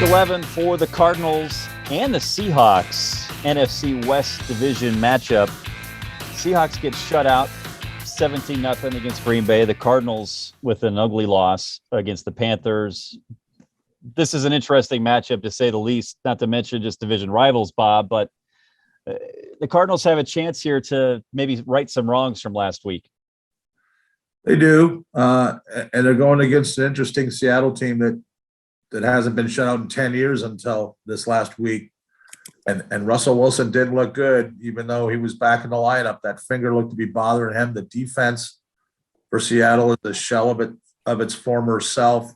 Week 11 for the Cardinals and the Seahawks NFC West Division matchup. Seahawks get shut out 17-0 against Green Bay. The Cardinals with an ugly loss against the Panthers. This is an interesting matchup to say the least, not to mention just division rivals, Bob, but the Cardinals have a chance here to maybe right some wrongs from last week. They do, and they're going against an interesting Seattle team that hasn't been shut out in 10 years until this last week. And Russell Wilson didn't look good, even though he was back in the lineup. That finger looked to be bothering him. The defense for Seattle is a shell of its former self.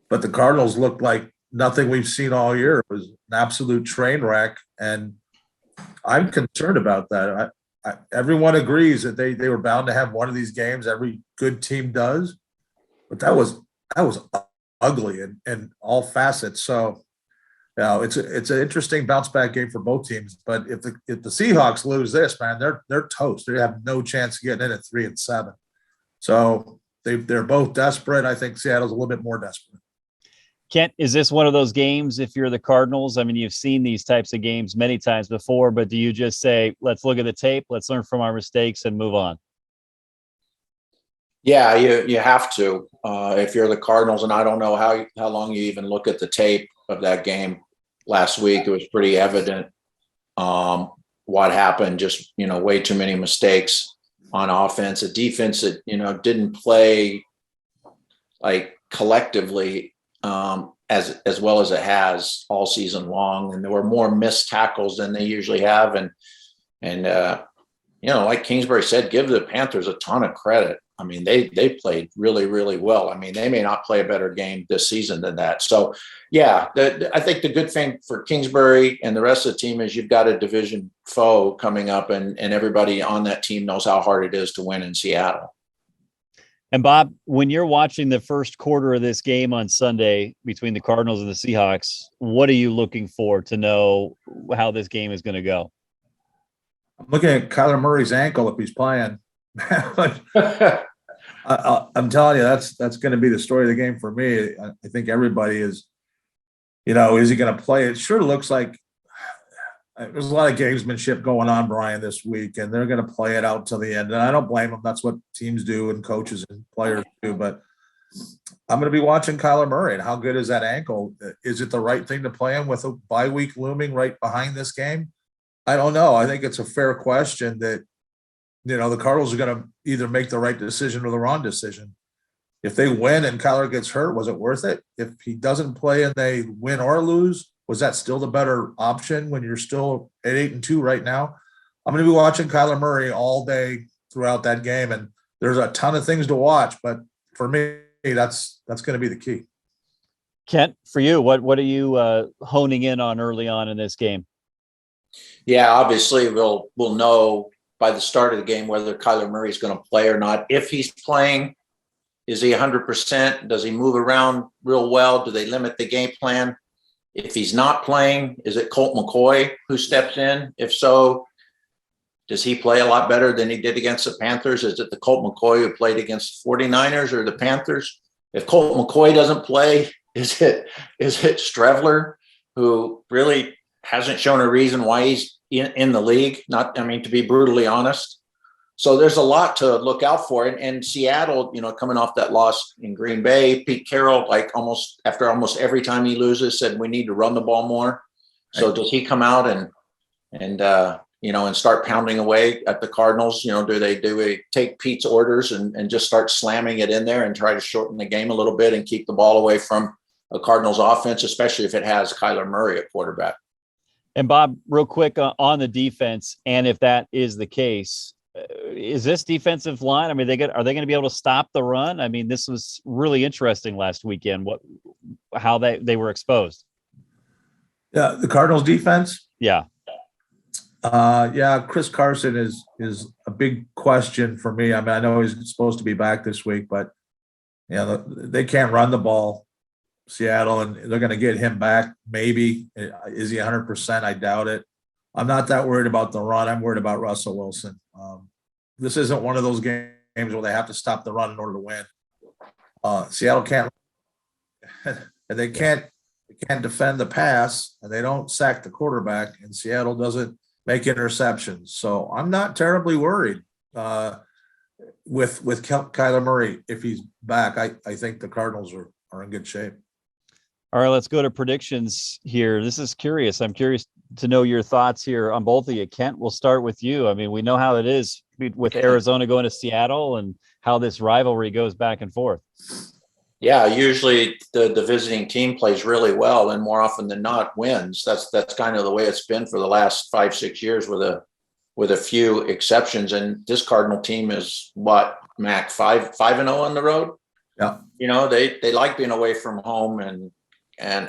But the Cardinals looked like nothing we've seen all year. It was an absolute train wreck, and I'm concerned about that. Everyone agrees that they were bound to have one of these games. Every good team does, but that was ugly in all facets. So, it's an interesting bounce back game for both teams. But if the Seahawks lose this, man, they're toast. They have no chance of getting in at 3-7. So they're both desperate. I think Seattle's a little bit more desperate. Kent, is this one of those games if you're the Cardinals? I mean, you've seen these types of games many times before, but do you just say, let's look at the tape, let's learn from our mistakes and move on? Yeah, you have to. If you're the Cardinals, and I don't know how long you even look at the tape of that game last week, it was pretty evident what happened. Just, way too many mistakes on offense. A defense that, didn't play like collectively as well as it has all season long. And there were more missed tackles than they usually have. And like Kingsbury said, give the Panthers a ton of credit. I mean, they played really, really well. I mean, they may not play a better game this season than that. So, yeah, I think the good thing for Kingsbury and the rest of the team is you've got a division foe coming up, and everybody on that team knows how hard it is to win in Seattle. And Bob, when you're watching the first quarter of this game on Sunday between the Cardinals and the Seahawks, what are you looking for to know how this game is going to go? I'm looking at Kyler Murray's ankle if he's playing. I'm telling you, that's going to be the story of the game for me. I think everybody is, is he going to play? It sure looks like there's a lot of gamesmanship going on, Brian, this week, and they're going to play it out till the end. And I don't blame them. That's what teams do and coaches and players do. But I'm going to be watching Kyler Murray. And how good is that ankle? Is it the right thing to play him with a bye week looming right behind this game? I don't know. I think it's a fair question that, the Cardinals are going to either make the right decision or the wrong decision. If they win and Kyler gets hurt, was it worth it? If he doesn't play and they win or lose, was that still the better option when you're still at 8-2 right now? I'm going to be watching Kyler Murray all day throughout that game, and there's a ton of things to watch. But for me, that's going to be the key. Kent, for you, what are you honing in on early on in this game? Yeah, obviously we'll know by the start of the game whether Kyler Murray is going to play or not. If he's playing, is he 100%? Does he move around real well? Do they limit the game plan? If he's not playing, is it Colt McCoy who steps in? If so, does he play a lot better than he did against the Panthers? Is it the Colt McCoy who played against the 49ers or the Panthers? If Colt McCoy doesn't play, is it Strevler, who really hasn't shown a reason why he's in the league? To be brutally honest. So there's a lot to look out for. And Seattle, coming off that loss in Green Bay, Pete Carroll, almost every time he loses, said we need to run the ball more. So does he come out and start pounding away at the Cardinals? Do they take Pete's orders and just start slamming it in there and try to shorten the game a little bit and keep the ball away from a Cardinals offense, especially if it has Kyler Murray at quarterback? And Bob, real quick on the defense, and if that is the case, is this defensive line? I mean, are they going to be able to stop the run? I mean, this was really interesting last weekend. How they were exposed. Yeah, the Cardinals defense. Yeah. Chris Carson is a big question for me. I mean, I know he's supposed to be back this week, but they can't run the ball. Seattle, and they're going to get him back. Maybe. Is he 100%? I doubt it. I'm not that worried about the run. I'm worried about Russell Wilson. This isn't one of those games where they have to stop the run in order to win. Seattle can't, and they can't they can't defend the pass and they don't sack the quarterback, and Seattle doesn't make interceptions. So I'm not terribly worried with Kyler Murray. If he's back, I think the Cardinals are in good shape. All right, let's go to predictions here. This is curious. I'm curious to know your thoughts here on both of you. Kent, we'll start with you. I mean, we know how it is with Arizona going to Seattle and how this rivalry goes back and forth. Yeah, usually the visiting team plays really well, and more often than not wins. That's kind of the way it's been for the last 5-6 years, with a few exceptions. And this Cardinal team is what, Mac, 5-0 on the road. Yeah, you know, they like being away from home, and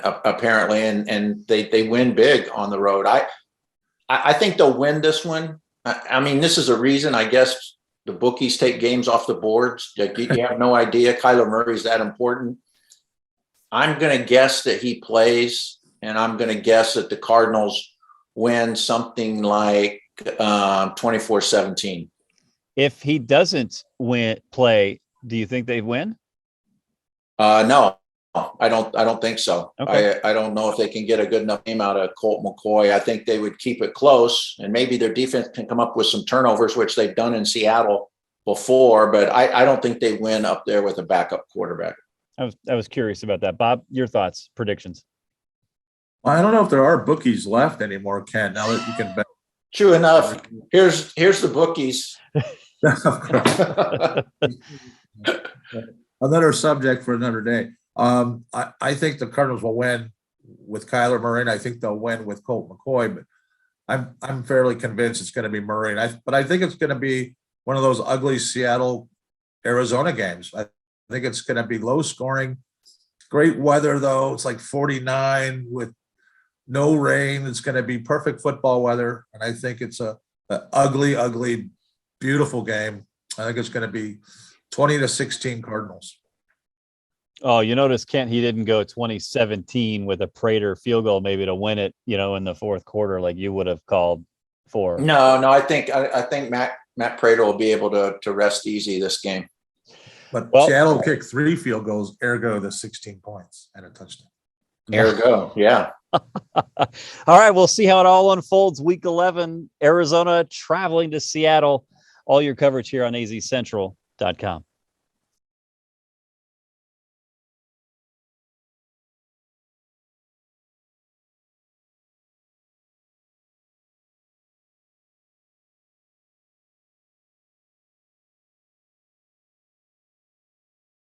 apparently, and they win big on the road. I think they'll win this one. I mean, this is a reason, I guess, the bookies take games off the boards. Like, you have no idea Kyler Murray's that important. I'm going to guess that he plays, and I'm going to guess that the Cardinals win something like 24-17. If he doesn't play, do you think they win? No, I don't think so. Okay. I don't know if they can get a good enough game out of Colt McCoy. I think they would keep it close, and maybe their defense can come up with some turnovers, which they've done in Seattle before, but I don't think they win up there with a backup quarterback. I was curious about that. Bob, your thoughts, predictions? I don't know if there are bookies left anymore, Ken, now that you can bet. True enough. Here's the bookies. Another subject for another day. I think the Cardinals will win with Kyler Murray, and I think they'll win with Colt McCoy, but I'm fairly convinced it's going to be Murray. But I think it's going to be one of those ugly Seattle, Arizona games. I think it's going to be low scoring, great weather though. It's like 49 with no rain. It's going to be perfect football weather, and I think it's a ugly, beautiful game. I think it's going to be 20-16 Cardinals. Oh, you notice, Kent, he didn't go 2017 with a Prater field goal maybe to win it, in the fourth quarter like you would have called for. No, I think Matt Prater will be able to rest easy this game. But Seattle kicked 3 field goals, ergo the 16 points and a touchdown. Ergo, yeah. All right, we'll see how it all unfolds. Week 11, Arizona traveling to Seattle. All your coverage here on azcentral.com.